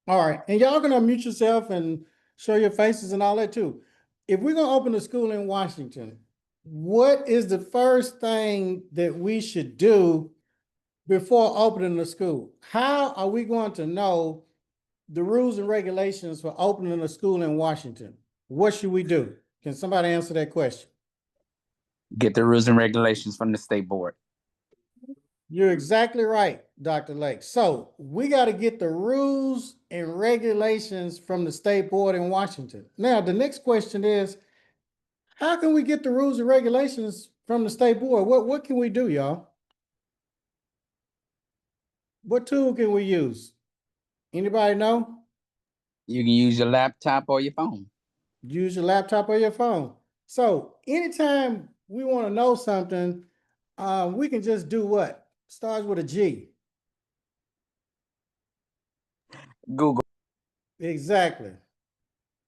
All right, and y'all can unmute yourself and show your faces and all that too. If we're gonna open a school in Washington, what is the first thing that we should do before opening the school? How are we going to know the rules and regulations for opening a school in Washington? What should we do? Can somebody answer that question? Get the rules and regulations from the state board. You're exactly right, Dr. Lake. So we got to get the rules and regulations from the state board in Washington. Now, the next question is, how can we get the rules and regulations from the state board? What can we do, y'all? What tool can we use? Anybody know? You can use your laptop or your phone. Use your laptop or your phone. So anytime we want to know something, we can just do what? Starts with a G. Google. Exactly.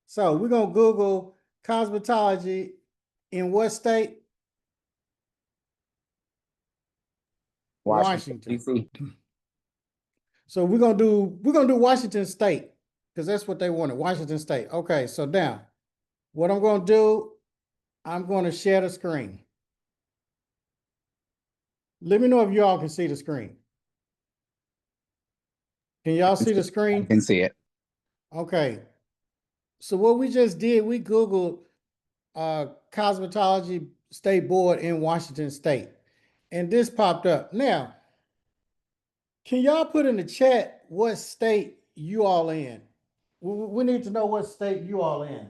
So we're going to Google cosmetology in what state? Washington. DC. So we're gonna do Washington State because that's what they wanted. Washington State. Okay, so now what I'm gonna do, I'm gonna share the screen. Let me know if y'all can see the screen. Can y'all see the screen? I can see it. Okay. So what we just did, we Googled cosmetology state board in Washington State, and this popped up. Now, can y'all put in the chat what state you all in? We need to know what state you all in.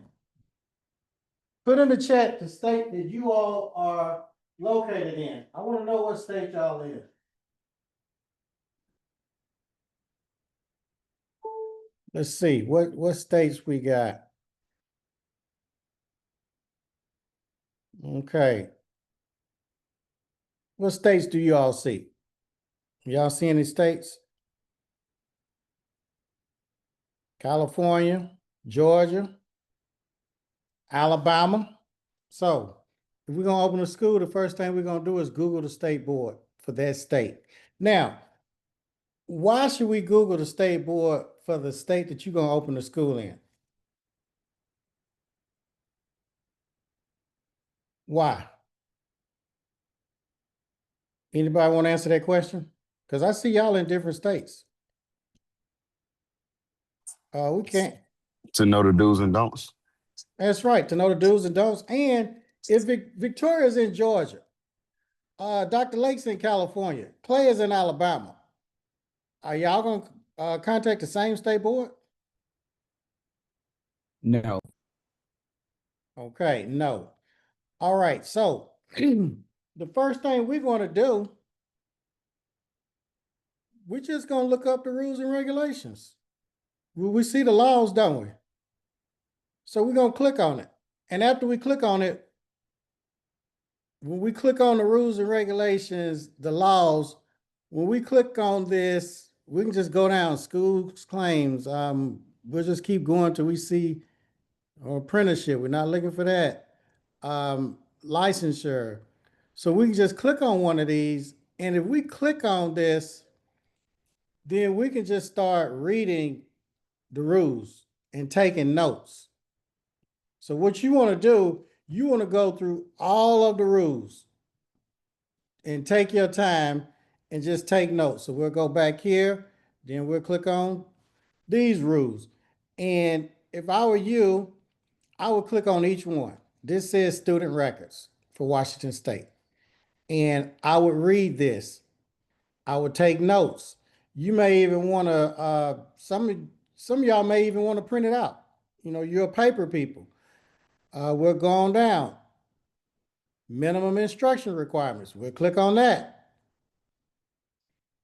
Put in the chat the state that you all are located in. I want to know what state y'all in. Let's see, what states we got? Okay. What states do you all see? Y'all see any states? California, Georgia, Alabama. So if we're gonna open a school, the first thing we're gonna do is Google the state board for that state. Now, why should we Google the state board for the state that you're gonna open the school in? Why? Anybody want to answer that question? Because I see y'all in different states. We can't. To know the do's and don'ts. That's right, to know the do's and don'ts. And if Victoria's in Georgia, Dr. Lake's in California, Clay is in Alabama, are y'all gonna contact the same state board? No. Okay, no. All right, so the first thing we're going to do, we're just going to look up the rules and regulations. We see the laws, don't we? So we're going to click on it. And after we click on it, when we click on the rules and regulations, the laws, when we click on this, we can just go down schools claims. We'll just keep going till we see apprenticeship. We're not looking for that. Licensure. So we can just click on one of these. And if we click on this, then we can just start reading the rules and taking notes. So what you want to do, you want to go through all of the rules and take your time and just take notes. So we'll go back here, then we'll click on these rules. And if I were you, I would click on each one. This says student records for Washington State. And I would read this. I would take notes. You may even want to, some of y'all may even want to print it out. You know, you're paper people. We're going down. Minimum instruction requirements. We'll click on that.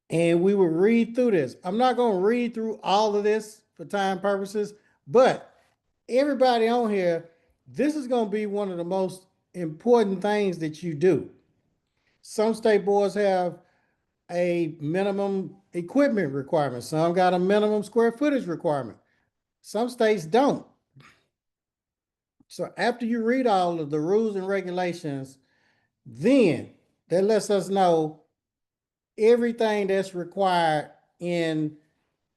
And we will read through this. I'm not going to read through all of this for time purposes, but everybody on here, this is going to be one of the most important things that you do. Some state boards have a minimum equipment requirement. Some got a minimum square footage requirement. Some states don't. So after you read all of the rules and regulations, then that lets us know everything that's required in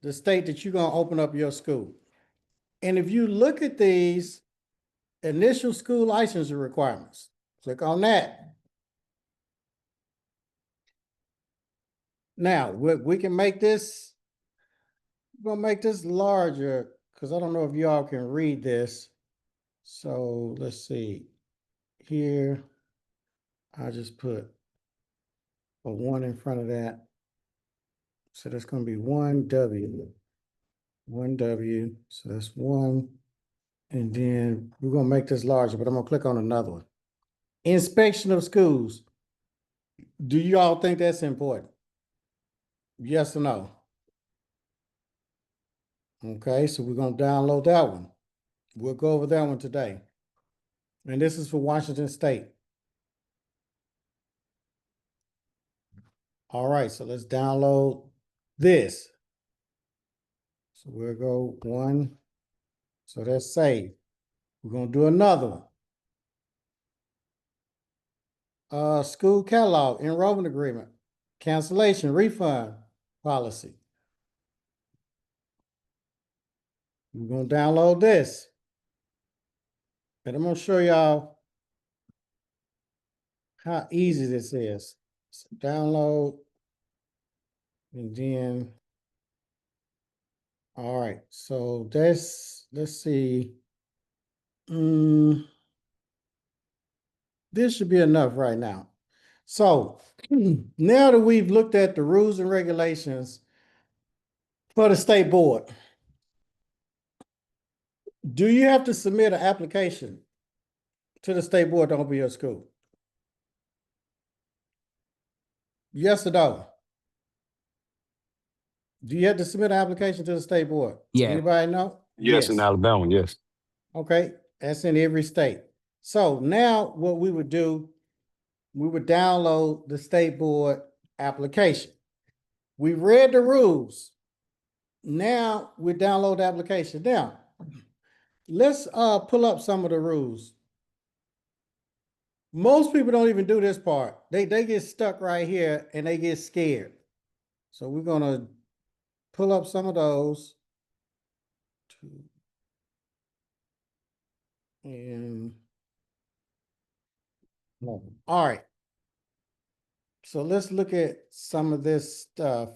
the state that you're gonna open up your school. And if you look at these initial school licensure requirements, click on that. Now, we can make this, we're gonna make this larger, because I don't know if y'all can read this. So let's see. Here, I'll just put a 1 in front of that. So that's gonna be 1W. 1W, so that's 1. And then we're gonna make this larger, but I'm gonna click on another one. Inspection of schools. Do you all think that's important? Yes or no? Okay, so we're gonna download that one. We'll go over that one today. And this is for Washington State. All right, so let's download this. So we'll go 1. So that's saved. We're gonna do another one. School catalog, enrollment agreement, cancellation, refund policy. We're gonna download this. And I'm gonna show y'all how easy this is. So download, and then, all right, so let's see. This should be enough right now. So now that we've looked at the rules and regulations for the state board, do you have to submit an application to the state board to open your school? Yes or no? Do you have to submit an application to the state board? Yeah. Anybody know? Yes, in Alabama, yes. Okay, that's in every state. So now what we would do, we would download the state board application. We read the rules. Now we download the application. Now, let's pull up some of the rules. Most people don't even do this part. They get stuck right here and they get scared. So we're gonna pull up some of those. And all right. So let's look at some of this stuff.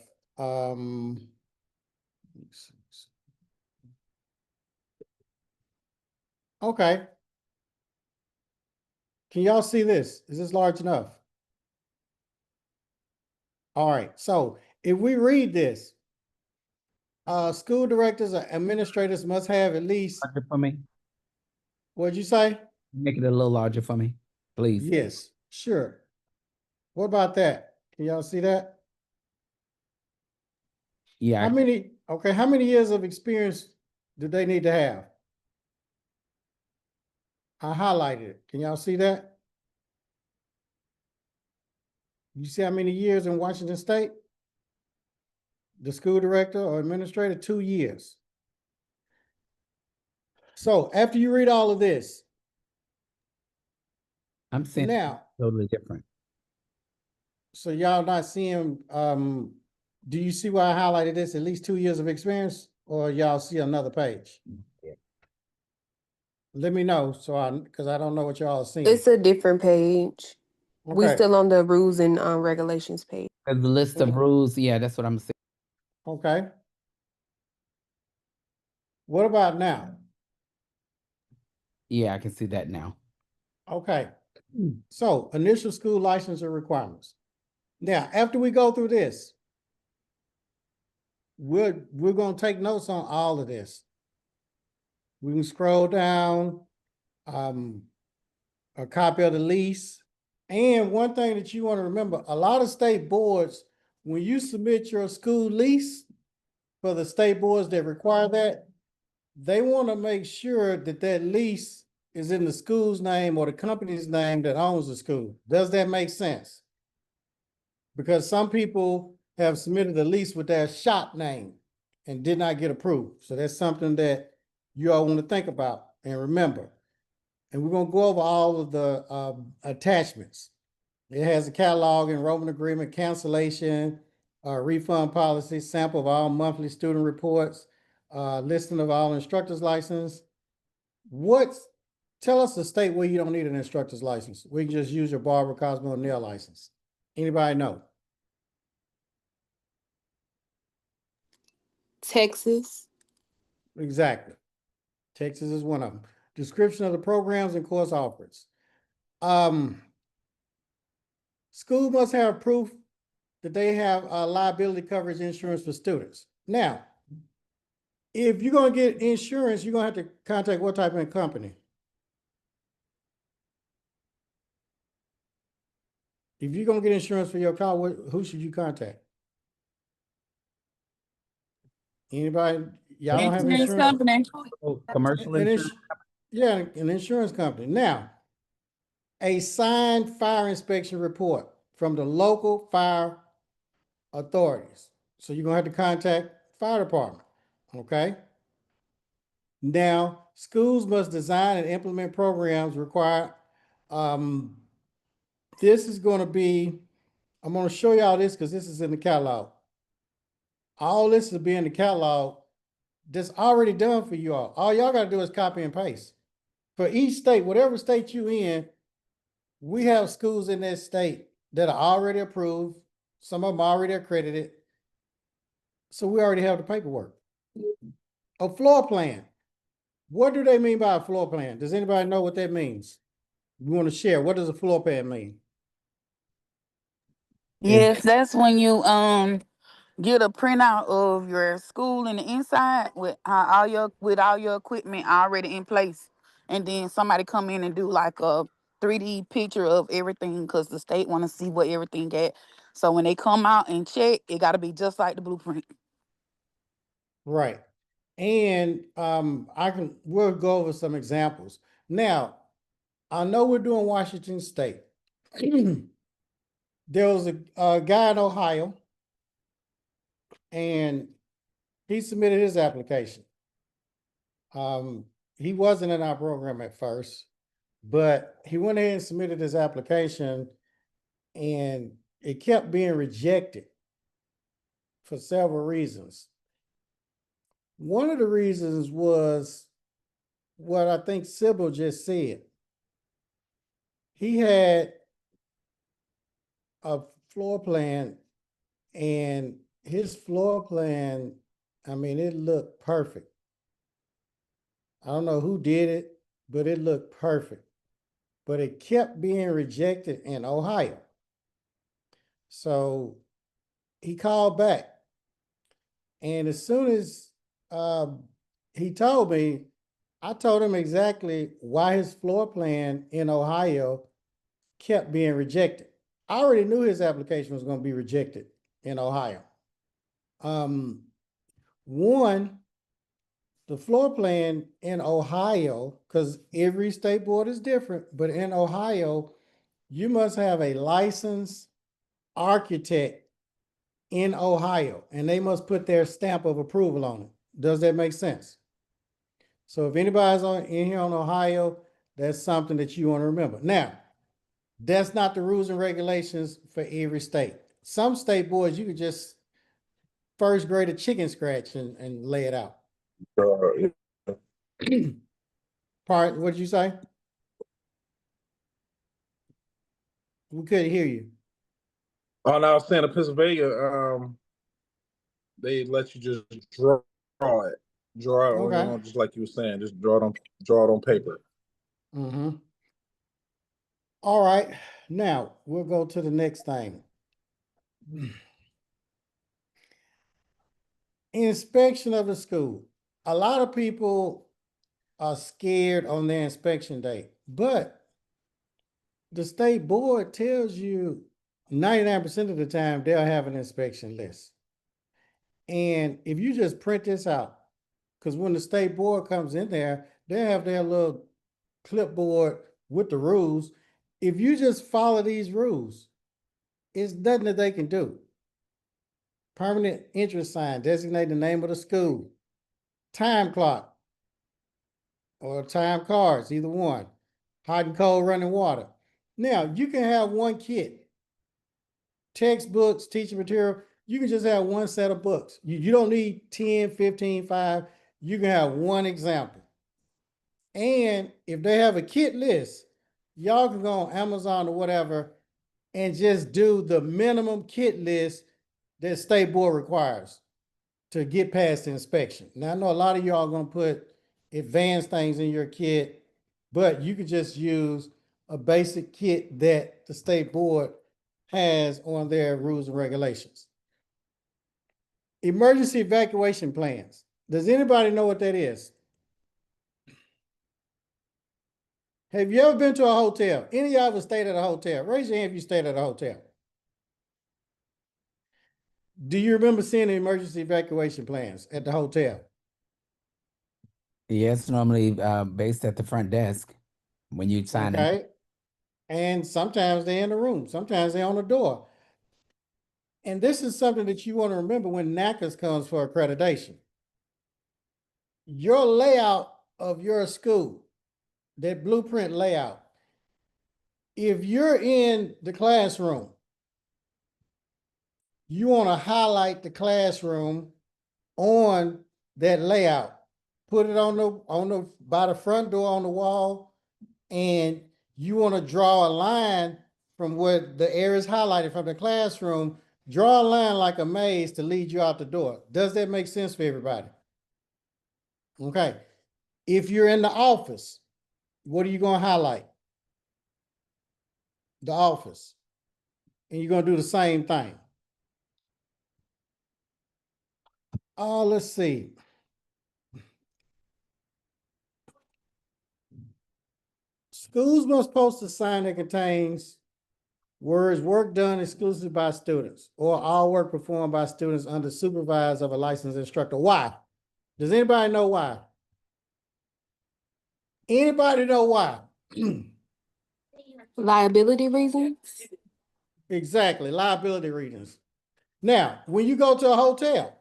Okay. Can y'all see this? Is this large enough? All right. So if we read this, school directors or administrators must have at least, Larger for me. what'd you say? Make it a little larger for me, please. Yes, sure. What about that? Can y'all see that? Yeah. How many years of experience do they need to have? I highlighted it. Can y'all see that? You see how many years in Washington State? The school director or administrator, 2 years. So after you read all of this, I'm saying now, totally different. so y'all not seeing, do you see why I highlighted this, at least 2 years of experience, or y'all see another page? Yeah. Let me know, because I don't know what y'all are seeing. It's a different page. We Okay, still on the rules and regulations page. The list of rules, yeah, that's what I'm saying. okay. What about now? Yeah, I can see that now. Okay, so initial school licensure requirements. Now, after we go through this, we're gonna take notes on all of this. We can scroll down, a copy of the lease. And one thing that you want to remember, a lot of state boards, when you submit your school lease for the state boards that require that, they want to make sure that that lease is in the school's name or the company's name that owns the school. Does that make sense? Because some people have submitted a lease with their shop name and did not get approved. So that's something that you all want to think about and remember. And we're going to go over all of the attachments. It has a catalog, enrollment agreement, cancellation, refund policy, sample of all monthly student reports, listing of all instructor's license. Tell us the state where you don't need an instructor's license. We can just use your Barber, Cosmo, nail license. Anybody know? Texas. Exactly. Texas is one of them. Description of the programs and course offerings. School must have proof that they have liability coverage insurance for students. Now, if you're going to get insurance, you're going to have to contact what type of company? If you're going to get insurance for your car, who should you contact? Anybody? Y'all don't have Insurance insurance? company. Commercial insurance. Yeah, an insurance company. Now, a signed fire inspection report from the local fire authorities. So you're gonna have to contact fire department, okay? Now, schools must design and implement programs required. This is gonna be, I'm gonna show y'all this because this is in the catalog. All this will be in the catalog that's already done for you all. All y'all gotta do is copy and paste. For each state, whatever state you in, we have schools in that state that are already approved. Some of them already accredited. So we already have the paperwork. A floor plan. What do they mean by a floor plan? Does anybody know what that means? You want to share? What does a floor plan mean? Yes, that's when you get a printout of your school in the inside with all your equipment already in place, and then somebody come in and do like a 3D picture of everything because the state want to see what everything at. So when they come out and check, it got to be just like the blueprint. Right. And we'll go over some examples. Now, I know we're doing Washington State. There was a guy in Ohio, and he submitted his application. He wasn't in our program at first, but he went ahead and submitted his application, and it kept being rejected for several reasons. One of the reasons was what I think Sybil just said. He had a floor plan, and his floor plan, I mean, it looked perfect. I don't know who did it, but it looked perfect. But it kept being rejected in Ohio. So he called back. And as soon as he told me, I told him exactly why his floor plan in Ohio kept being rejected. I already knew his application was going to be rejected in Ohio. One, the floor plan in Ohio, because every state board is different, but in Ohio, you must have a licensed architect in Ohio, and they must put their stamp of approval on it. Does that make sense? So if anybody's in here on Ohio, that's something that you want to remember. Now, that's not the rules and regulations for every state. Some state boards, you can just first grade a chicken scratch and lay it out. What did you say? We couldn't hear you. Oh, no, I was saying in Pennsylvania, they let you just draw it. Draw it Okay. on, just like you were saying, just draw it on paper. Mm-hmm. All right. Now we'll go to the next thing. Inspection of the school. A lot of people are scared on their inspection date, but the state board tells you 99% of the time they'll have an inspection list. And if you just print this out, because when the state board comes in there, they have their little clipboard with the rules. If you just follow these rules, it's nothing that they can do. Permanent interest sign, designate the name of the school, time clock, or time cards, either one, hot and cold running water. Now, you can have one kit, textbooks, teaching material, you can just have one set of books. You don't need 10, 15, 5. You can have one example. And if they have a kit list, y'all can go on Amazon or whatever and just do the minimum kit list that state board requires to get past the inspection. Now, I know a lot of y'all are going to put advanced things in your kit, but you can just use a basic kit that the state board has on their rules and regulations. Emergency evacuation plans. Does anybody know what that is? Have you ever been to a hotel? Any of y'all ever stayed at a hotel? Raise your hand if you stayed at a hotel. Do you remember seeing the emergency evacuation plans at the hotel? Yes, normally based at the front desk when you sign in. Okay. And sometimes they're in the room, sometimes they're on the door. And this is something that you want to remember when NACCAS comes for accreditation. Your layout of your school, that blueprint layout, if you're in the classroom, you want to highlight the classroom on that layout. Put it on the by the front door on the wall, and you want to draw a line from what the area is highlighted from the classroom. Draw a line like a maze to lead you out the door. Does that make sense for everybody? Okay. If you're in the office, what are you going to highlight? The office. And you're going to do the same thing. Let's see. Schools must post a sign that contains words work done exclusively by students or all work performed by students under supervision of a licensed instructor. Why? Does anybody know why? Anybody know why? Liability reasons? Exactly, liability reasons. Now, when you go to a hotel,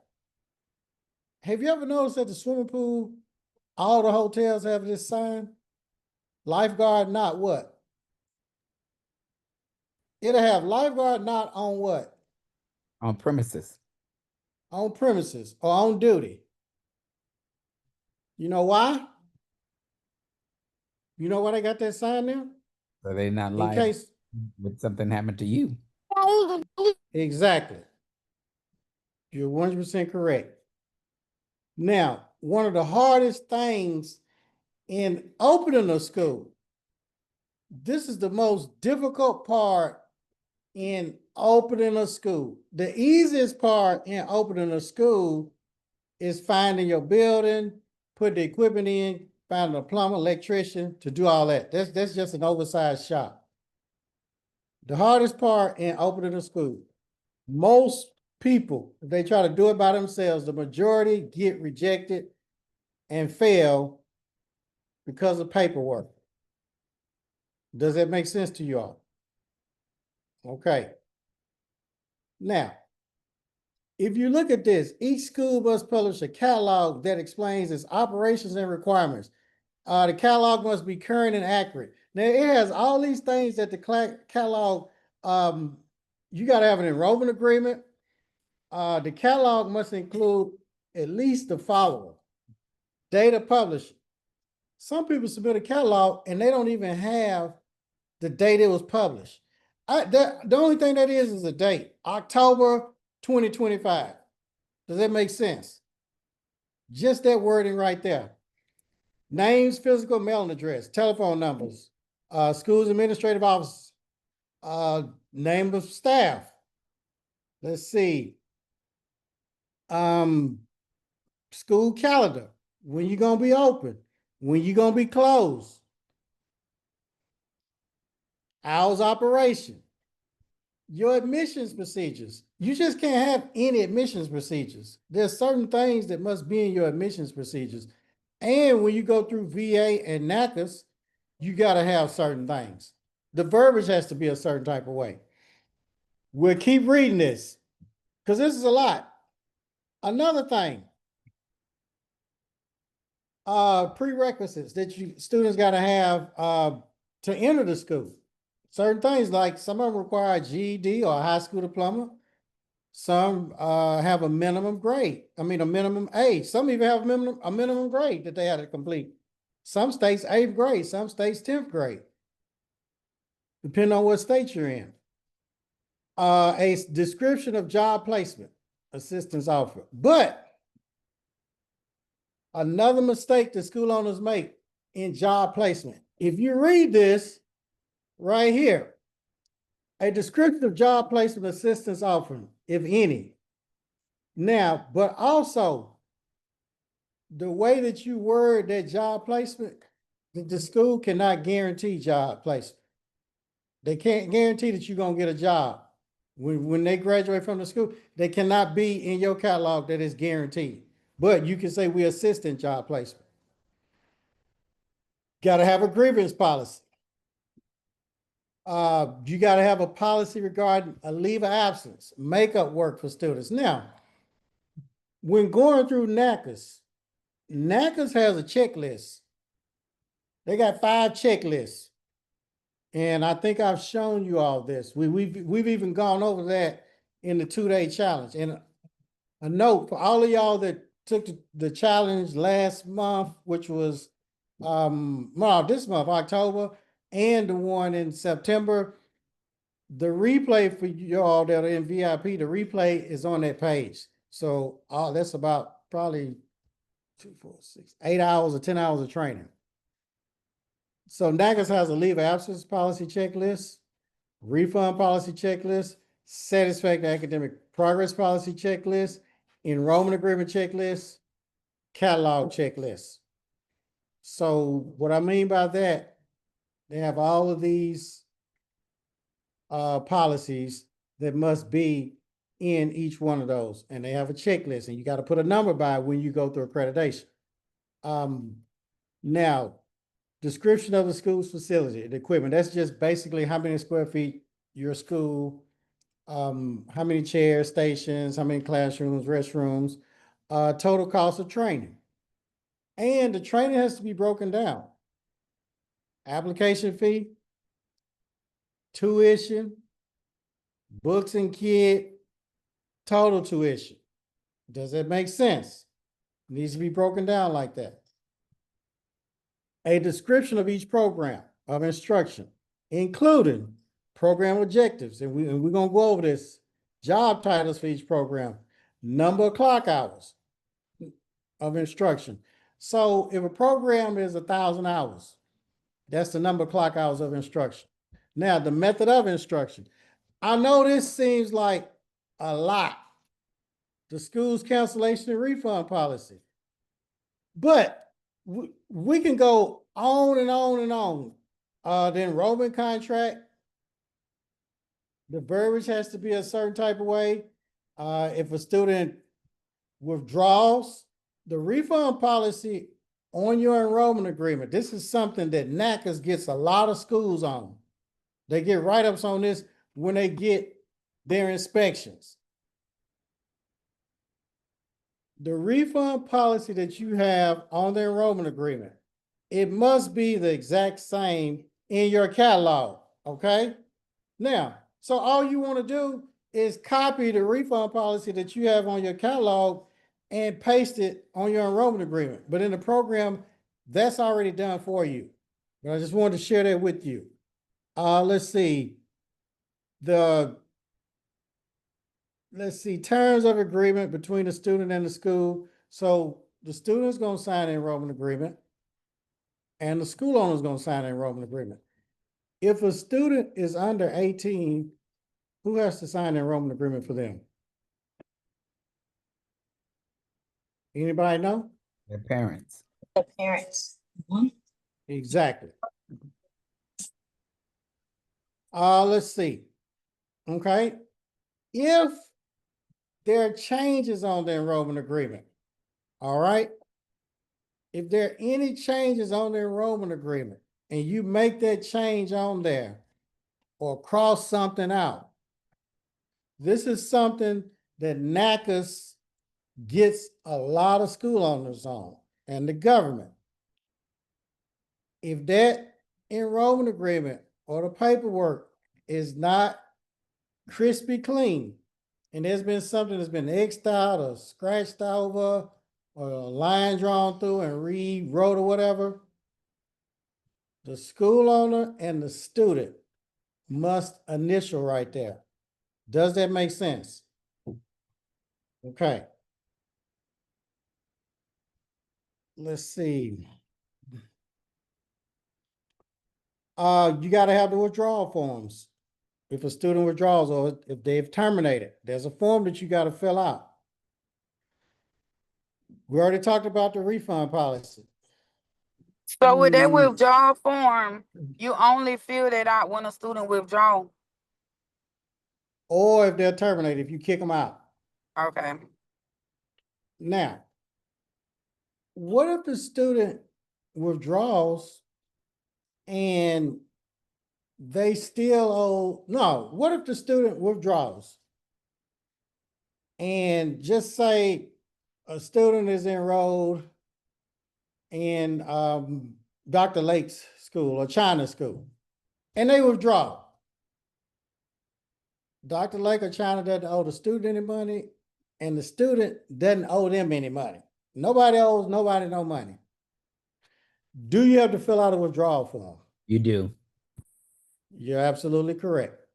have you ever noticed at the swimming pool, all the hotels have this sign? Lifeguard not what? It'll have lifeguard not on what? On premises. On premises or on duty. You know why? You know why they got that sign there? So they're not In liable case. when something happened to you. Exactly. You're 100% correct. Now, one of the hardest things in opening a school, this is the most difficult part in opening a school. The easiest part in opening a school is finding your building, put the equipment in, finding a plumber, electrician to do all that. That's just an oversized shop. The hardest part in opening a school, most people, if they try to do it by themselves, the majority get rejected and fail because of paperwork. Does that make sense to you all? Okay. Now, if you look at this, each school must publish a catalog that explains its operations and requirements. The catalog must be current and accurate. Now, it has all these things that the catalog, you got to have an enrollment agreement. The catalog must include at least the following: data published. Some people submit a catalog and they don't even have the date it was published. The only thing that is a date, October 2025. Does that make sense? Just that wording right there. Names, physical mailing address, telephone numbers, schools administrative offices, name of staff. Let's see. School calendar, when you gonna be open, when you gonna be closed, hours operation, your admissions procedures. You just can't have any admissions procedures. There's certain things that must be in your admissions procedures. And when you go through VA and NACCAS, you gotta have certain things. The verbiage has to be a certain type of way. We'll keep reading this because this is a lot. Another thing, prerequisites that students got to have to enter the school. Certain things, like some of them require a GED or a high school diploma. Some have a minimum grade. I mean, a minimum age. Some even have a minimum grade that they had to complete. Some states 8th grade, some states 10th grade. Depending on what state you're in. A description of job placement assistance offer. But another mistake that school owners make in job placement. If you read this right here, a description of job placement assistance offer, if any. Now, but also the way that you word that job placement, the school cannot guarantee job placement. They can't guarantee that you're gonna get a job. When they graduate from the school, they cannot be in your catalog that is guaranteed. But you can say we assist in job placement. Got to have a grievance policy. You got to have a policy regarding a leave of absence, makeup work for students. Now, when going through NACCAS, NACCAS has a checklist. They got 5 checklists. And I think I've shown you all this. We've even gone over that in the 2-day challenge. And a note for all of y'all that took the challenge last month, which was this month, October, and the one in September. The replay for y'all that are in VIP, the replay is on that page. So that's about probably 2, 4, 6, 8 hours or 10 hours of training. So NACCAS has a leave of absence policy checklist, refund policy checklist, satisfactory academic progress policy checklist, enrollment agreement checklist, catalog checklist. So what I mean by that, they have all of these policies that must be in each one of those, and they have a checklist, and you got to put a number by when you go through accreditation. Now, description of the school's facility, the equipment, that's just basically how many square feet your school, how many chairs, stations, how many classrooms, restrooms, total cost of training. And the training has to be broken down. Application fee, tuition, books and kit, total tuition. Does that make sense? It needs to be broken down like that. A description of each program of instruction, including program objectives, and we're going to go over this, job titles for each program, number of clock hours of instruction. So if a program is 1,000 hours, that's the number of clock hours of instruction. Now, the method of instruction. I know this seems like a lot. The school's cancellation and refund policy. But we can go on and on and on. The enrollment contract, the verbiage has to be a certain type of way. If a student withdraws, the refund policy on your enrollment agreement, this is something that NACCAS gets a lot of schools on. They get write-ups on this when they get their inspections. The refund policy that you have on the enrollment agreement, it must be the exact same in your catalog, okay? Now, so all you want to do is copy the refund policy that you have on your catalog and paste it on your enrollment agreement. But in the program, that's already done for you. But I just wanted to share that with you. Let's see. Terms of agreement between the student and the school. So the student's going to sign an enrollment agreement and the school owner's going to sign an enrollment agreement. If a student is under 18, who has to sign an enrollment agreement for them? Anybody know? Their parents. The parents. Exactly. Let's see. Okay. If there are changes on the enrollment agreement, all right? If there are any changes on the enrollment agreement and you make that change on there or cross something out, this is something that NACCAS gets a lot of school owners on and the government. If that enrollment agreement or the paperwork is not crispy clean, and there's been something that's been X'd out or scratched over or a line drawn through and rewrote or whatever, the school owner and the student must initial right there. Does that make sense? Okay. Let's see. You gotta have the withdrawal forms. If a student withdraws or if they've terminated, there's a form that you gotta fill out. We already talked about the refund policy. So with that withdrawal form, you only fill that out when a student withdraw. Or if they're terminated, if you kick them out. Okay. Now, what if the student withdraws and they still owe, no, what if the student withdraws and just say a student is enrolled in Dr. Lake's school or China school and they withdraw. Dr. Lake or China doesn't owe the student any money and the student doesn't owe them any money. Nobody owes nobody no money. Do you have to fill out a withdrawal form? You do. You're absolutely correct.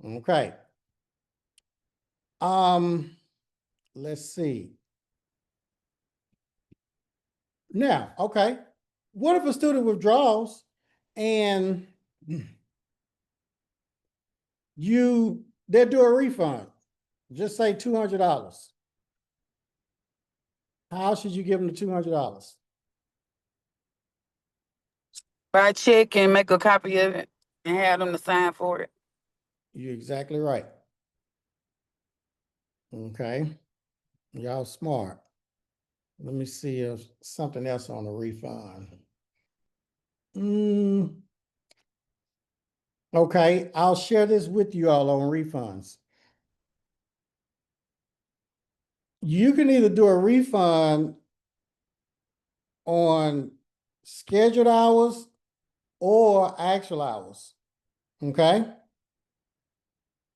Okay. Let's see. Now, okay. What if a student withdraws and they do a refund? Just say $200. How should you give them the $200? Buy a check and make a copy of it and have them to sign for it. You're exactly right. Okay. Y'all smart. Let me see if something else on the refund. Okay, I'll share this with you all on refunds. You can either do a refund on scheduled hours or actual hours. Okay.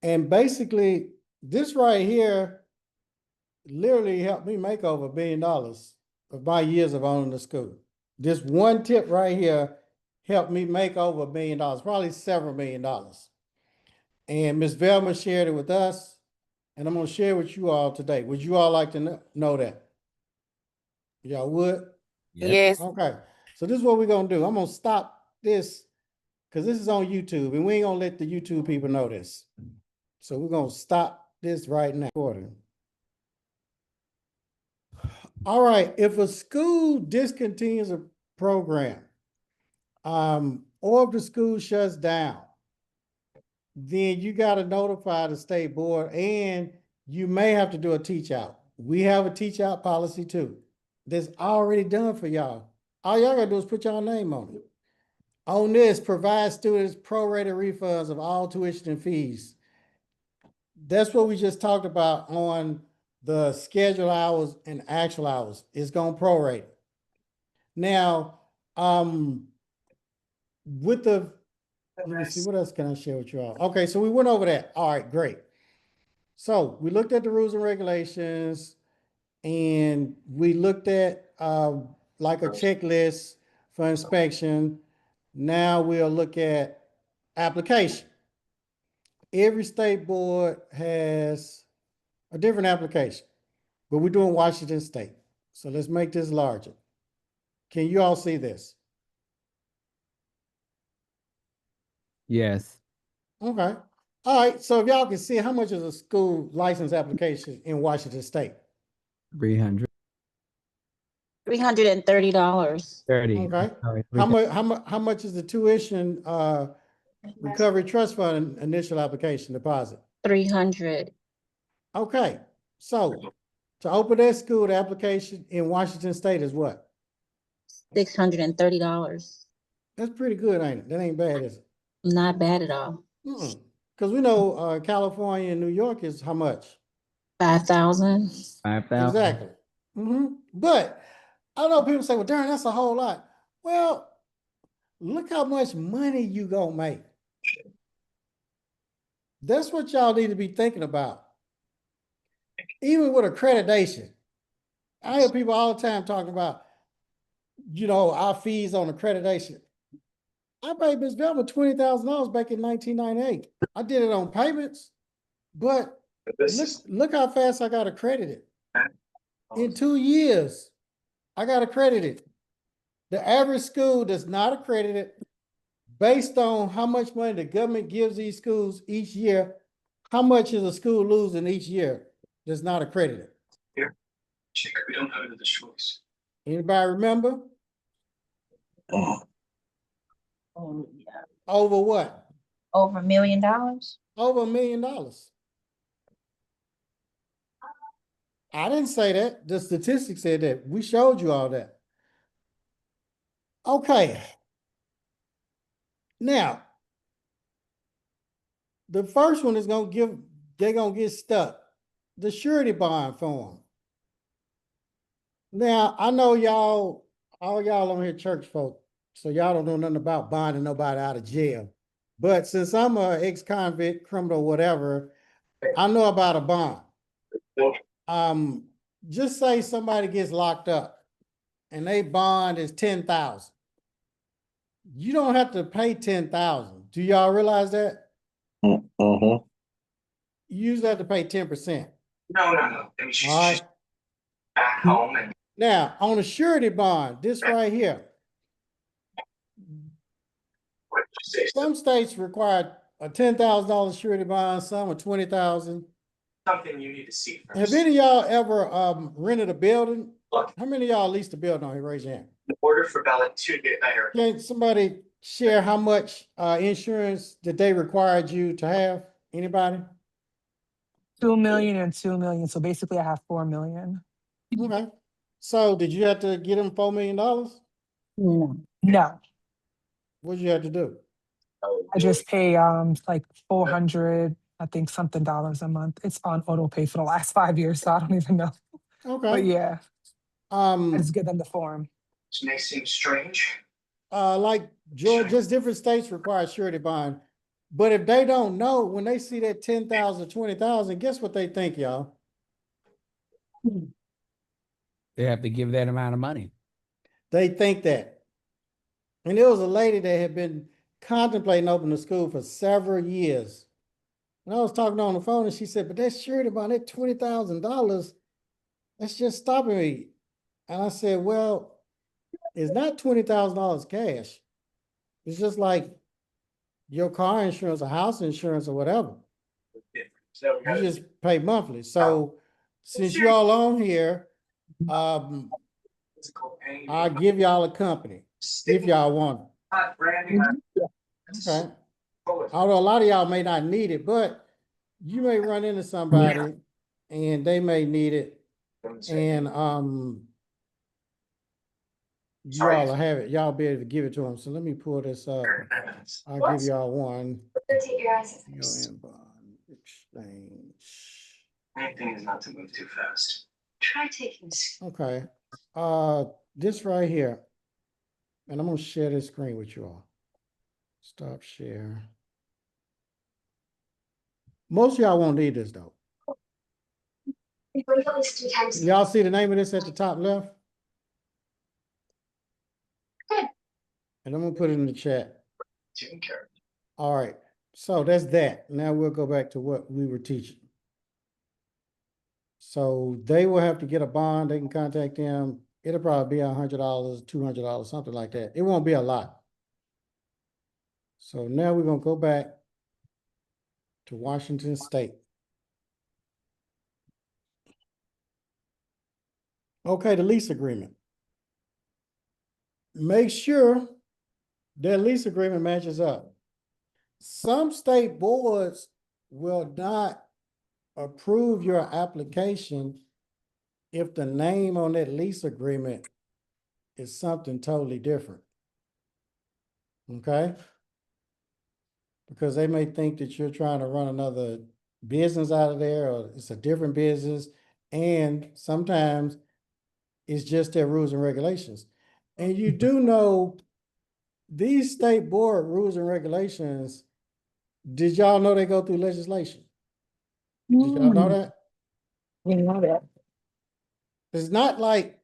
And basically, this right here literally helped me make over $1 billion of my years of owning the school. This one tip right here helped me make over $1 million, probably several $1 million. And Ms. Velma shared it with us, and I'm going to share with you all today. Would you all like to know that? Y'all would? Yes. Okay. So this is what we're going to do. I'm going to stop this because this is on YouTube, and we ain't going to let the YouTube people know this. So we're going to stop this right now. All right. If a school discontinues a program, or if the school shuts down, then you got to notify the state board and you may have to do a teach out. We have a teach out policy too. That's already done for y'all. All y'all got to do is put y'all name on it. On this, provide students prorated refunds of all tuition and fees. That's what we just talked about on the scheduled hours and actual hours. It's going to prorate. Now, with the, let me see, what else can I share with you all? Okay, so we went over that. All right, great. So we looked at the rules and regulations and we looked at like a checklist for inspection. Now we'll look at application. Every state board has a different application, but we're doing Washington State. So let's make this larger. Can you all see this? Yes. Okay. All right. So if y'all can see, how much is a school license application in Washington State? 300. $330. 30. Okay. Sorry, How much is the tuition recovery trust fund initial application deposit? 300. Okay. So to open that school, the application in Washington State is what? $630. That's pretty good, ain't it? That ain't bad, is it? Not bad at all. Because we know California and New York is how much? 5,000. 5,000. Exactly. But I know people say, well, darn, that's a whole lot. Well, look how much money you gonna make. That's what y'all need to be thinking about. Even with accreditation. I hear people all the time talking about, our fees on accreditation. I paid Ms. Velma $20,000 back in 1998. I did it on payments, but look how fast I got accredited. In 2 years, I got accredited. The average school that's not accredited, based on how much money the government gives these schools each year, how much is a school losing each year that's not accredited? Jacob, we don't have another choice. Anybody remember? Oh, yeah. Over what? Over $1 million? Over $1 million. I didn't say that. The statistics said that. We showed you all that. Okay. Now, the first one is they're gonna get stuck. The surety bond form. Now, I know all y'all on here church folk, so y'all don't know nothing about bonding nobody out of jail. But since I'm a ex-convict, criminal, whatever, I know about a bond. Just say somebody gets locked up and they bond is 10,000. You don't have to pay 10,000. Do y'all realize that? You usually have to pay 10%. No. I mean, she's All right. just back home and Now, on a surety bond, this right here, what you say. some states require a $10,000 surety bond, some are 20,000. Something you need to see first. Have any of y'all ever rented a building? Look, How many of y'all leased a building on here? Raise your hand. in order for Bella to get better, Can somebody share how much insurance that they required you to have? Anybody? 2 million and 2 million. So basically I have 4 million. Okay. So did you have to get them $4 million? No. No, What did you have to do? I just pay like 400, I think something dollars a month. It's on auto pay for the last 5 years, so I don't even know. But Okay. yeah, I just give them the form. this may seem strange. Like Georgia, just different states require surety bond. But if they don't know, when they see that 10,000, 20,000, guess what they think, y'all? They have to give that amount of money. They think that. And there was a lady that had been contemplating opening a school for several years. And I was talking on the phone and she said, but that surety bond, that $20,000, that's just stopping me. And I said, well, it's not $20,000 cash. It's just like your car insurance or house insurance or whatever. So we You gotta- just pay monthly. So since you all on here, physical pain. I'll give y'all a company if y'all want it. Not branding. Okay. Although a lot of y'all may not need it, but you may run into somebody and they may need it. And you all will have it. Y'all be able to give it to them. So let me pull this up. I'll give y'all one. Take your eyes. UN bond exchange. Main thing is not to move too fast. Try taking this. Okay. This right here. And I'm gonna share this screen with you all. Stop share. Most of y'all won't need this though. Break at least 3 times. Y'all see the name of this at the top left? Good. And I'm gonna put it in the chat. Taking care. All right, so that's that. Now we'll go back to what we were teaching. So they will have to get a bond. They can contact them. It'll probably be $100, $200, something like that. It won't be a lot. So now we're gonna go back to Washington State. Okay, the lease agreement. Make sure that lease agreement matches up. Some state boards will not approve your application if the name on that lease agreement is something totally different. Okay? Because they may think that you're trying to run another business out of there, or it's a different business, and sometimes it's just their rules and regulations. And you do know these state board rules and regulations Did y'all know they go through legislation? Did y'all know that? You know that. It's not like,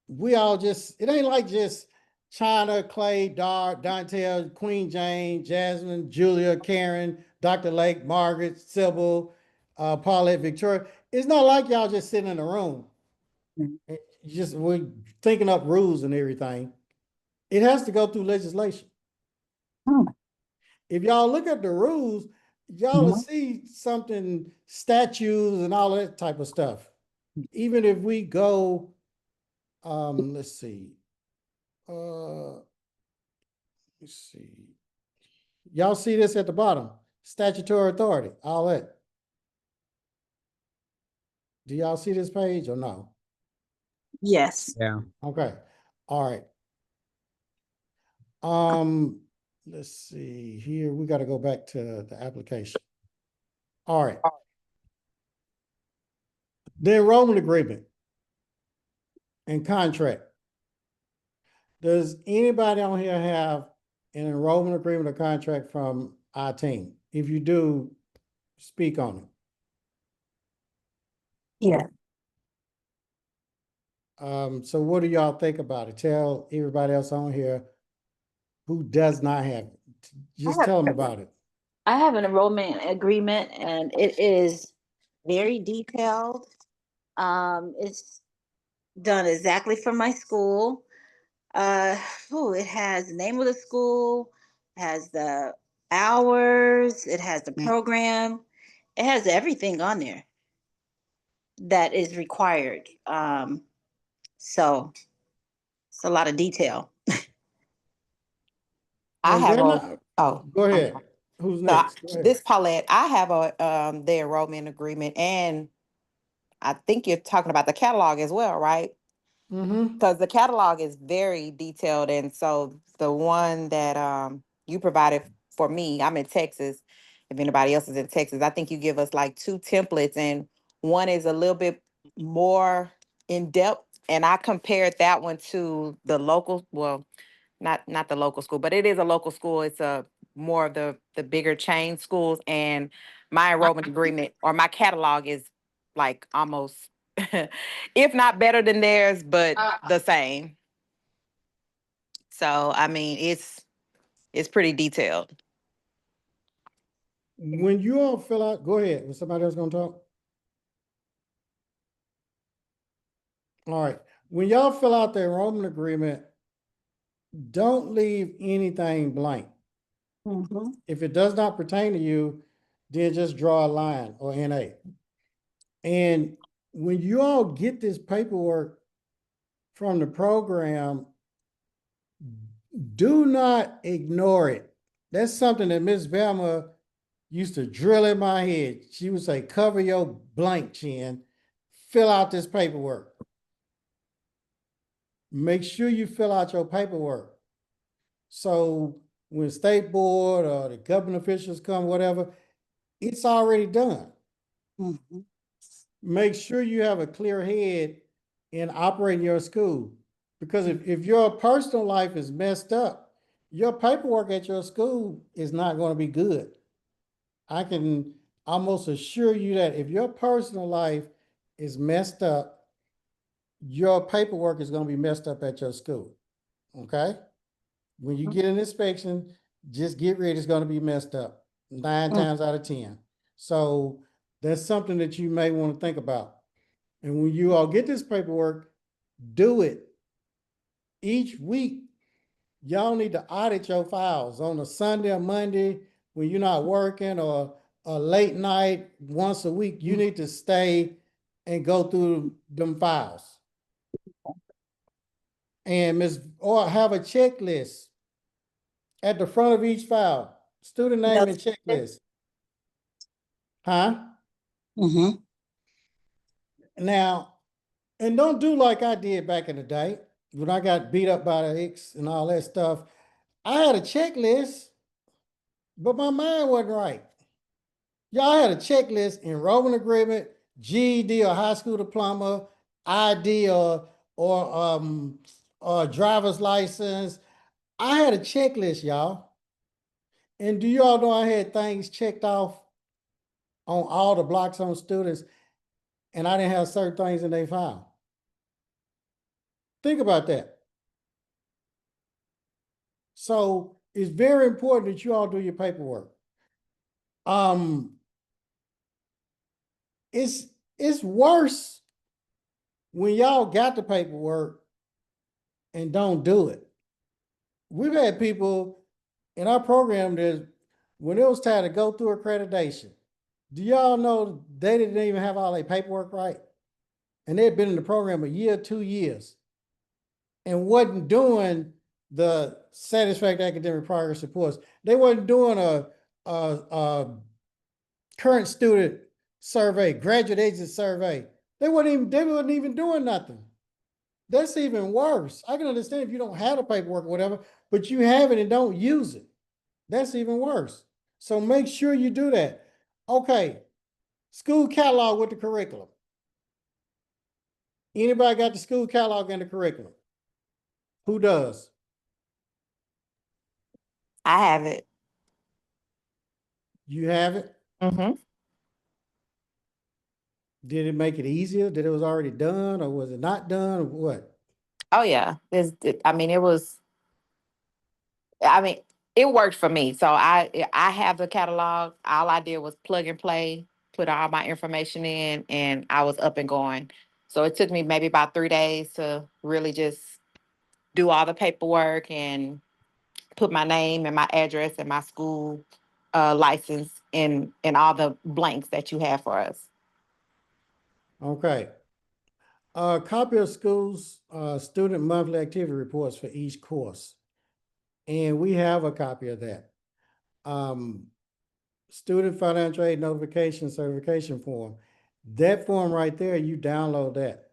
we all just, it ain't like just China, Clay, Dar, Dontel, Queen Jane, Jasmine, Julia, Karen, Dr. Lake, Margaret, Sybil, Paulette, Victoria. It's not like y'all just sitting in a room. We're thinking up rules and everything. It has to go through legislation. If y'all look at the rules, y'all will see something, statutes and all that type of stuff. Even if we go, let's see. Let's see. Y'all see this at the bottom, statutory authority, all that. Do y'all see this page or no? Yes. Yeah. Okay, all right. Let's see here. We got to go back to the application. All right. The enrollment agreement and contract. Does anybody on here have an enrollment agreement or contract from our team? If you do, speak on it. Yeah. So what do y'all think about it? Tell everybody else on here who does not have it. Just tell them about it. I have an enrollment agreement and it is very detailed. It's done exactly for my school. It has the name of the school, has the hours, it has the program, it has everything on there that is required. So it's a lot of detail. I And have they're a, not, oh, go I'm ahead. sorry. Who's So next? Go ahead. this Paulette, I have the enrollment agreement, and I think you're talking about the catalog as well, right? Mm-hmm. Because the catalog is very detailed, and so the one that you provided for me, I'm in Texas. If anybody else is in Texas, I think you give us like 2 templates, and one is a little bit more in depth. And I compared that one to the local, well, not the local school, but it is a local school. It's a more of the bigger chain schools, and my enrollment agreement or my catalog is like almost, if not better than theirs, but the same. So I mean, it's pretty detailed. When you all fill out, go ahead. Was somebody else gonna talk? All right. When y'all fill out the enrollment agreement, don't leave anything blank. If it does not pertain to you, then just draw a line or NA. And when you all get this paperwork from the program, do not ignore it. That's something that Miss Velma used to drill in my head. She would say, cover your blank chin, fill out this paperwork. Make sure you fill out your paperwork. So when state board or the government officials come, whatever, it's already done. Make sure you have a clear head in operating your school. Because if your personal life is messed up, your paperwork at your school is not going to be good. I can almost assure you that if your personal life is messed up, your paperwork is going to be messed up at your school. Okay? When you get an inspection, just get ready, it's going to be messed up 9 times out of 10. So that's something that you may want to think about. And when you all get this paperwork, do it. Each week, y'all need to audit your files on a Sunday or Monday when you're not working, or a late night once a week. You need to stay and go through them files. And or have a checklist at the front of each file. Student name and checklist. Huh? Now, and don't do like I did back in the day when I got beat up by the X and all that stuff. I had a checklist, but my mind wasn't right. Y'all had a checklist, enrollment agreement, GED or high school diploma, ID or driver's license. I had a checklist, y'all. And do you all know I had things checked off on all the blocks on students, and I didn't have certain things in their file? Think about that. So it's very important that you all do your paperwork. It's worse when y'all got the paperwork and don't do it. We've had people in our program that when it was time to go through accreditation, do y'all know they didn't even have all their paperwork right? And they'd been in the program a year, 2 years, and wasn't doing the satisfactory academic progress reports. They wasn't doing a current student survey, graduate exit survey. They wasn't even doing nothing. That's even worse. I can understand if you don't have the paperwork or whatever, but you have it and don't use it. That's even worse. So make sure you do that. Okay, school catalog with the curriculum. Anybody got the school catalog and the curriculum? Who does? I have it. You have it? Mm-hmm. Did it make it easier that it was already done, or was it not done, or what? Oh yeah. It worked for me. So I have the catalog. All I did was plug and play, put all my information in, and I was up and going. So it took me maybe about 3 days to really just do all the paperwork and put my name and my address and my school license in all the blanks that you have for us. Okay. A copy of schools student monthly activity reports for each course. And we have a copy of that. Student financial aid notification certification form. That form right there, you download that.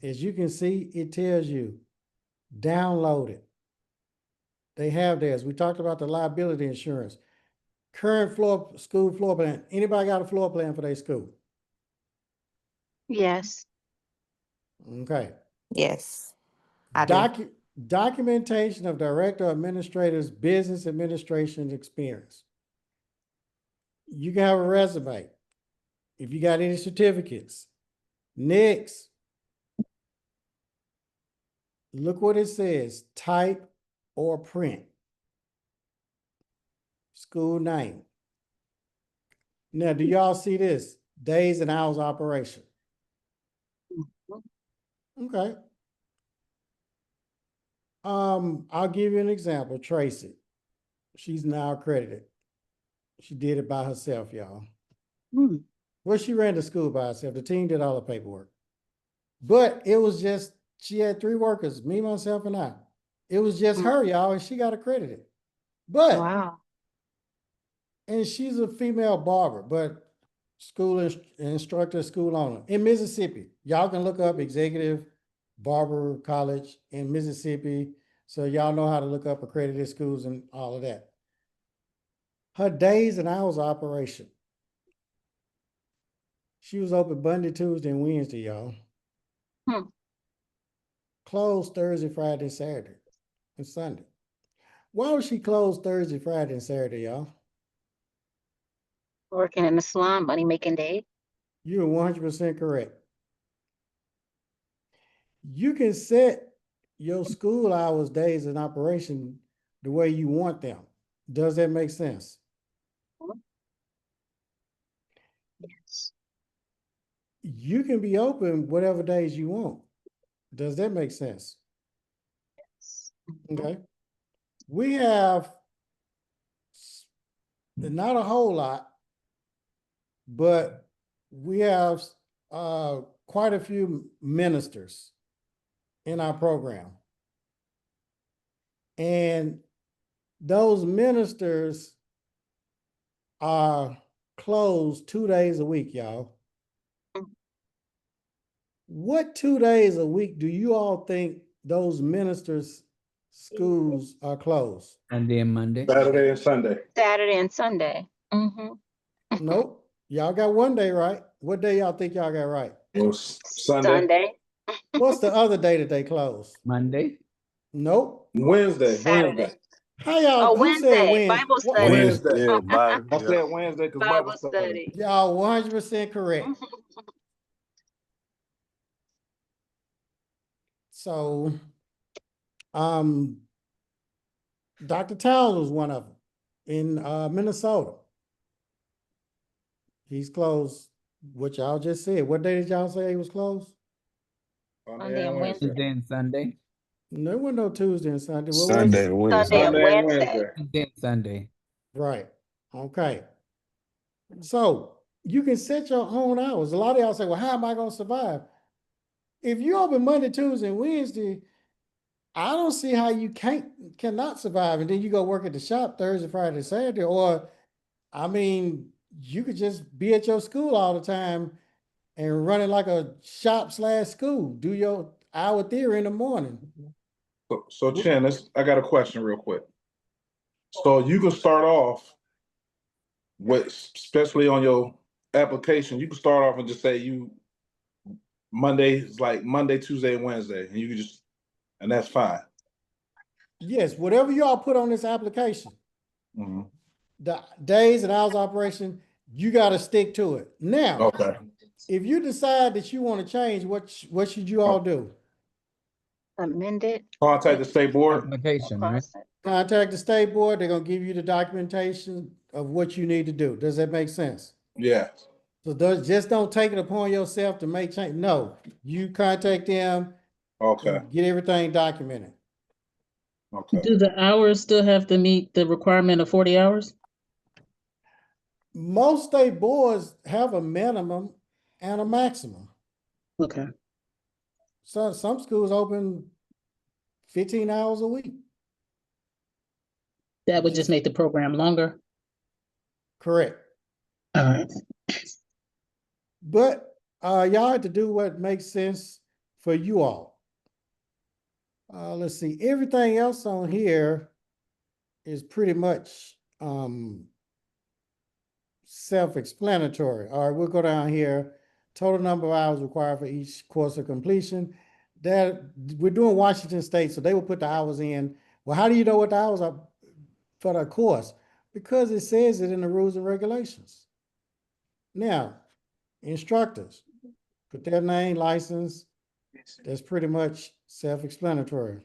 As you can see, it tells you, download it. They have theirs. We talked about the liability insurance. Current school floor plan. Anybody got a floor plan for their school? Yes. Okay. Yes, I do. Documentation of director administrator's business administration experience. You can have a resume. If you got any certificates. Next, look what it says, type or print. School name. Now, do y'all see this? Days and hours operation. Okay. I'll give you an example. Tracy. She's now accredited. She did it by herself, y'all. Well, she ran the school by herself. The team did all the paperwork. But it was just, she had 3 workers, me, myself, and I. It was just her, y'all, and she got accredited. But, Wow. and she's a female barber, but school instructor, school owner in Mississippi. Y'all can look up Executive Barber College in Mississippi. So y'all know how to look up accredited schools and all of that. Her days and hours of operation. She was open Monday, Tuesday, and Wednesday, y'all. Closed Thursday, Friday, Saturday, and Sunday. Why was she closed Thursday, Friday, and Saturday, y'all? Working in the salon, money making day. You are 100% correct. You can set your school hours, days, and operation the way you want them. Does that make sense? Yes. You can be open whatever days you want. Does that make sense? Yes. Okay. We have not a whole lot, but we have quite a few ministers in our program. And those ministers are closed 2 days a week, y'all. What 2 days a week do you all think those ministers' schools are closed? Sunday and Monday. Saturday and Sunday. Saturday and Sunday. Nope. Y'all got 1 day right. What day y'all think y'all got right? Well, Sunday. What's the other day that they close? Monday. Nope. Wednesday. Saturday. Wednesday. How y'all, Oh, who said Wednesday, Wednesday? Bible study. Wednesday. Yeah, bye. I Yeah. said Wednesday because Bible Bible study. study. Y'all 100% correct. So, Dr. Towns was one of them in Minnesota. He's closed. What y'all just said. What day did y'all say he was closed? Sunday and Wednesday. Tuesday and Sunday. No, there wasn't no Tuesday and Sunday. What was Sunday it? and Wednesday. Sunday and Sunday and Wednesday. Wednesday. Tuesday and Sunday. Right. Okay. So you can set your own hours. A lot of y'all say, well, how am I going to survive? If you open Monday, Tuesday, and Wednesday, I don't see how you cannot survive. And then you go work at the shop Thursday, Friday, Saturday, or I mean, you could just be at your school all the time and run it like a shop / school. Do your hour theory in the morning. So Chen, I got a question real quick. So you can start off with, especially on your application, you can start off and just say Monday is like Monday, Tuesday, and Wednesday, and you can just, and that's fine. Yes, whatever y'all put on this application, Mm-hmm. the days and hours of operation, you got to stick to it. Now, Okay. if you decide that you want to change, what should you all do? Amend it. Contact the state board. Application, right? Contact the state board. They're going to give you the documentation of what you need to do. Does that make sense? Yeah. So just don't take it upon yourself to make change. No, you contact them. Okay. Get everything documented. Okay. Do the hours still have to meet the requirement of 40 hours? Most state boards have a minimum and a maximum. Okay. So some schools open 15 hours a week. That would just make the program longer. Correct. All right. But y'all have to do what makes sense for you all. Let's see. Everything else on here is pretty much self-explanatory. All right, we'll go down here. Total number of hours required for each course of completion. That we're doing Washington State, so they will put the hours in. Well, how do you know what the hours are for the course? Because it says it in the rules and regulations. Now, instructors, put their name, license. That's pretty much self-explanatory.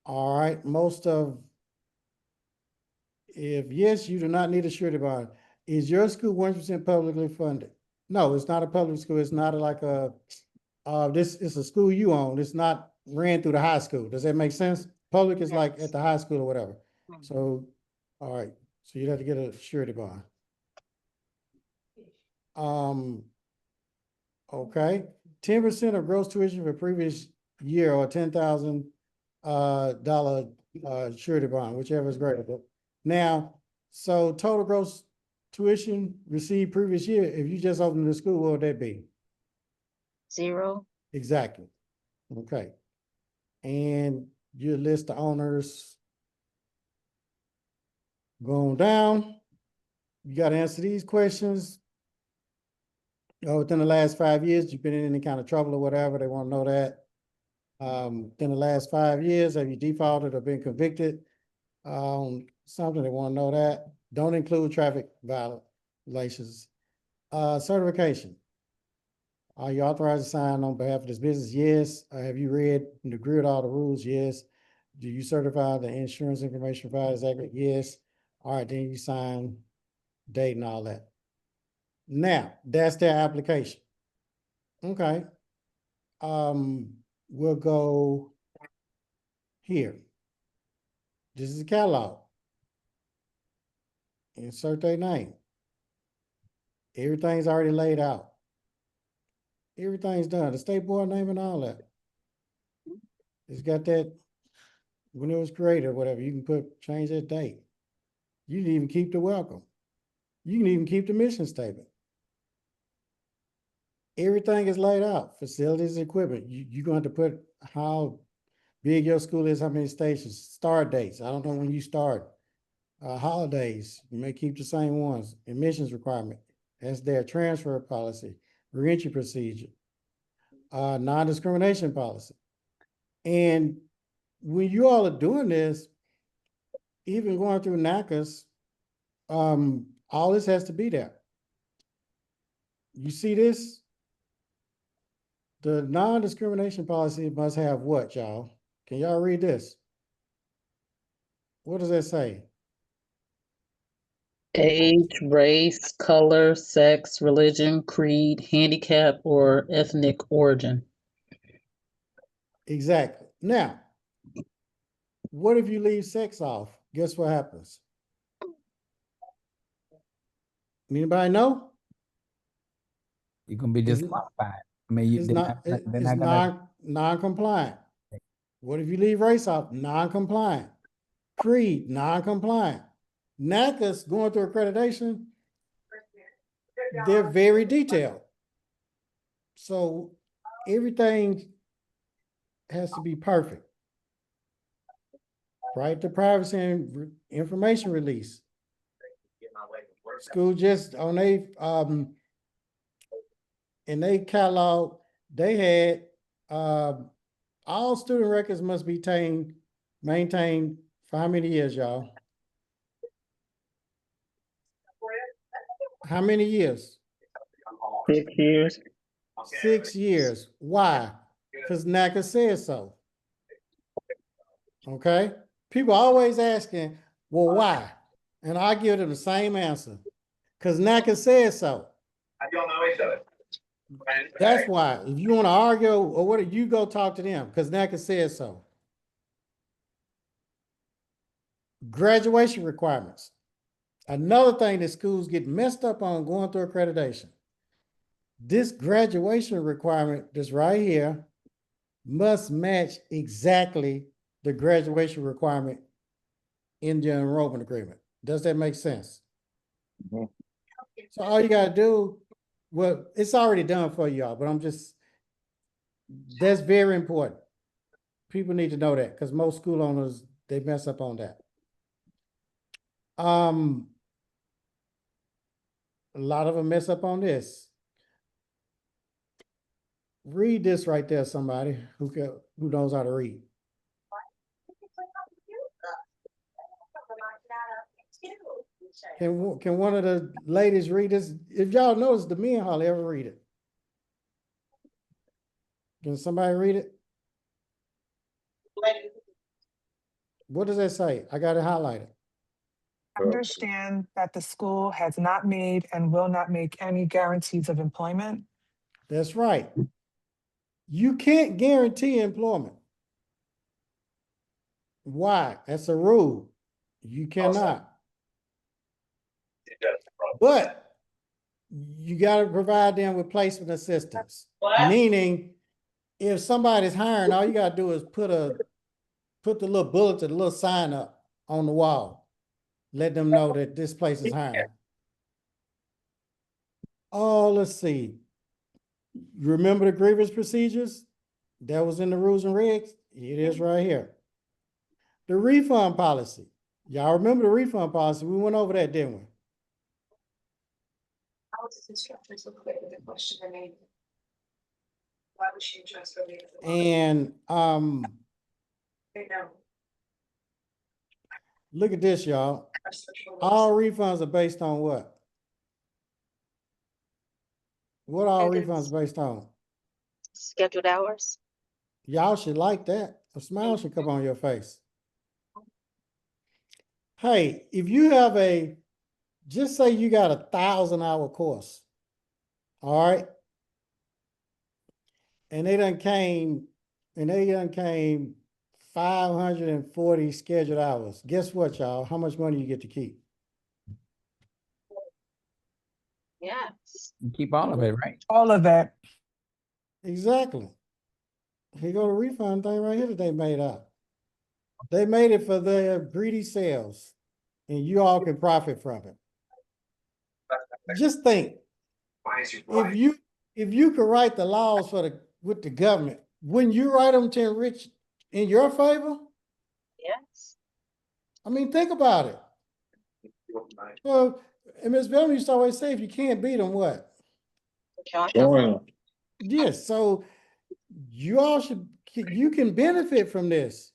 All right, if yes, you do not need a surety bond. Is your school 100% publicly funded? No, it's not a public school. It's not like this is a school you own. It's not ran through the high school. Does that make sense? Public is like at the high school or whatever. So, all right. So you'd have to get a surety bond. Okay. 10% of gross tuition for previous year or $10,000 surety bond, whichever is greater. Now, so total gross tuition received previous year, if you just opened the school, what would that be? 0. Exactly. Okay. And you list the owners. Going down, you got to answer these questions. Within the last 5 years, you've been in any kind of trouble or whatever, they want to know that. Within the last 5 years, have you defaulted or been convicted? Something they want to know that. Don't include traffic violations. Certification. Are you authorized to sign on behalf of this business? Yes. Have you read and agreed with all the rules? Yes. Do you certify the insurance information provided is accurate? Yes. All right, then you sign date and all that. Now, that's their application. Okay. We'll go here. This is a catalog. Insert their name. Everything's already laid out. Everything's done. The state board name and all that. It's got that when it was created or whatever. You can change that date. You can even keep the welcome. You can even keep the mission statement. Everything is laid out. Facilities, equipment. You're going to put how big your school is, how many stations, start dates. I don't know when you start. Holidays, you may keep the same ones. Admissions requirement. That's their transfer policy, reentry procedure, non-discrimination policy. And when you all are doing this, even going through NACCAS, all this has to be there. You see this? The non-discrimination policy must have what, y'all? Can y'all read this? What does that say? Age, race, color, sex, religion, creed, handicap, or ethnic origin. Exactly. Now, what if you leave sex off? Guess what happens? Anybody know? You're gonna be disqualified. I mean, It's not, they're it's not gonna. non-compliant. What if you leave race off? Non-compliant. Creed, non-compliant. NACCAS going through accreditation, they're very detailed. So everything has to be perfect. Right to privacy and information release. School just on in their catalog, they had all student records must be maintained for how many years, y'all? How many years? 6 years. 6 years. Why? Because NACCAS says so. Okay? People always asking, well, why? And I give them the same answer. Because NACCAS says so. I don't know each other. That's why. If you want to argue or what, you go talk to them because NACCAS says so. Graduation requirements. Another thing that schools get messed up on going through accreditation. This graduation requirement that's right here must match exactly the graduation requirement in the enrollment agreement. Does that make sense? Mm-hmm. So all you got to do, well, it's already done for y'all, but that's very important. People need to know that because most school owners, they mess up on that. A lot of them mess up on this. Read this right there, somebody who knows how to read. Can one of the ladies read this? If y'all notice, the men hardly ever read it. Can somebody read it? What does that say? I got it highlighted. Understand that the school has not made and will not make any guarantees of employment. That's right. You can't guarantee employment. Why? That's a rule. You cannot. But you got to provide them with placement assistance. Meaning, if somebody's hiring, all you got to do is put the little bulletin, the little sign up on the wall. Let them know that this place is hiring. Oh, let's see. You remember the grievance procedures? That was in the rules and regs. It is right here. The refund policy. Y'all remember the refund policy? We went over that, didn't we? How does instructor so clear with the question I made? Why would she transfer me? And They know. look at this, y'all. All refunds are based on what? What all refunds based on? Scheduled hours. Y'all should like that. A smile should come on your face. Hey, if you have just say you got a 1,000-hour course, all right? And they done came 540 scheduled hours. Guess what, y'all? How much money you get to keep? Yes. You keep all of it, right? All of that. Exactly. Here go the refund thing right here that they made up. They made it for their greedy sales, and you all can profit from it. Just think, Why is your wife? if you could write the laws with the government, wouldn't you write them to enrich in your favor? Yes. I mean, think about it. Well, and Ms. Bellman used to always say, if you can't beat them, what? Join. Yes, so you all you can benefit from this.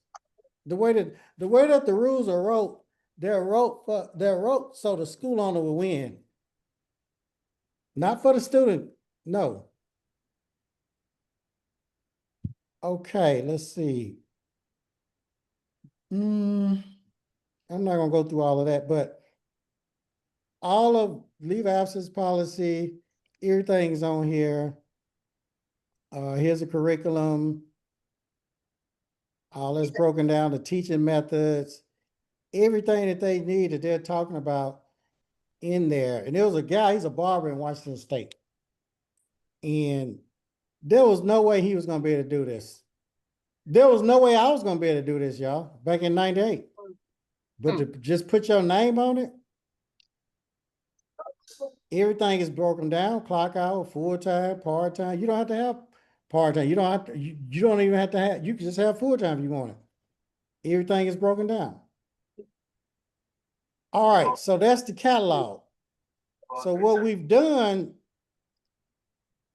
The way that the rules are wrote, they're wrote so the school owner will win. Not for the student, no. Okay, let's see. I'm not gonna go through all of that, but all of leave absence policy, everything's on here. Here's a curriculum. All that's broken down, the teaching methods, everything that they need that they're talking about in there. And there was a guy, he's a barber in Washington State. And there was no way he was gonna be able to do this. There was no way I was gonna be able to do this, y'all, back in '98. But to just put your name on it, everything is broken down, clock hour, full-time, part-time. You don't have to have part-time. You don't have to, you don't even have to have, you can just have full-time if you want it. Everything is broken down. All right, so that's the catalog. So what we've done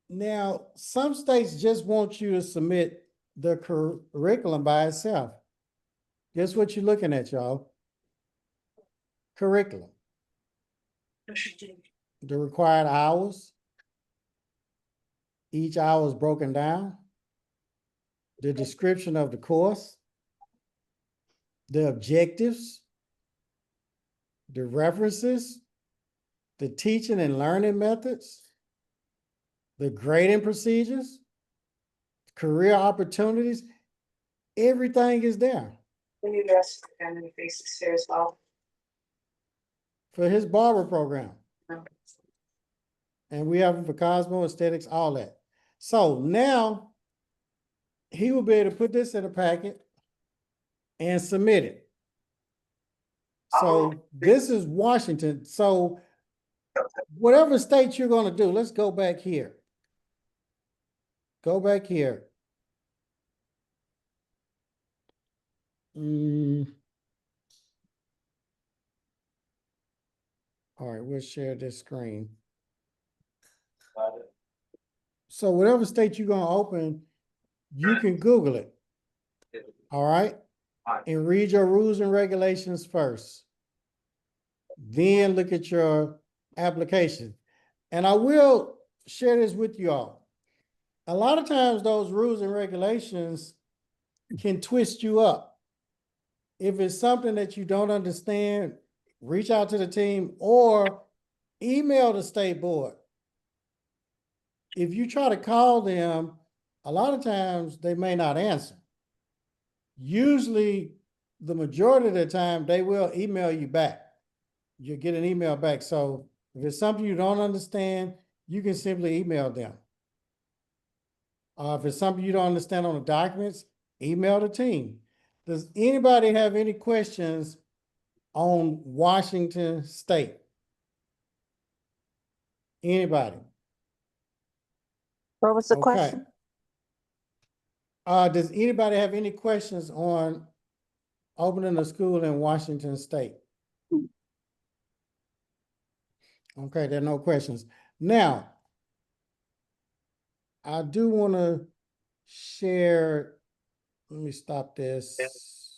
now, some states just want you to submit the curriculum by itself. Guess what you're looking at, y'all? Curriculum. The required hours. Each hour is broken down. The description of the course. The objectives. The references. The teaching and learning methods. The grading procedures. Career opportunities. Everything is there. We need us and the faces here as well. For his barber program. And we have them for Cosmo, aesthetics, all that. So now he will be able to put this in a packet and submit it. So this is Washington. So whatever state you're going to do, let's go back here. Go back here. All right, we'll share this screen. So whatever state you're going to open, you can Google it. All right. And read your rules and regulations first. Then look at your application. And I will share this with you all. A lot of times those rules and regulations can twist you up. If it's something that you don't understand, reach out to the team or email the state board. If you try to call them, a lot of times they may not answer. Usually, the majority of the time, they will email you back. You get an email back. So if it's something you don't understand, you can simply email them. If it's something you don't understand on the documents, email the team. Does anybody have any questions on Washington State? Anybody? What was the Okay. question? Does anybody have any questions on opening a school in Washington State? Okay, there are no questions. Now, I do want to share, let me stop this.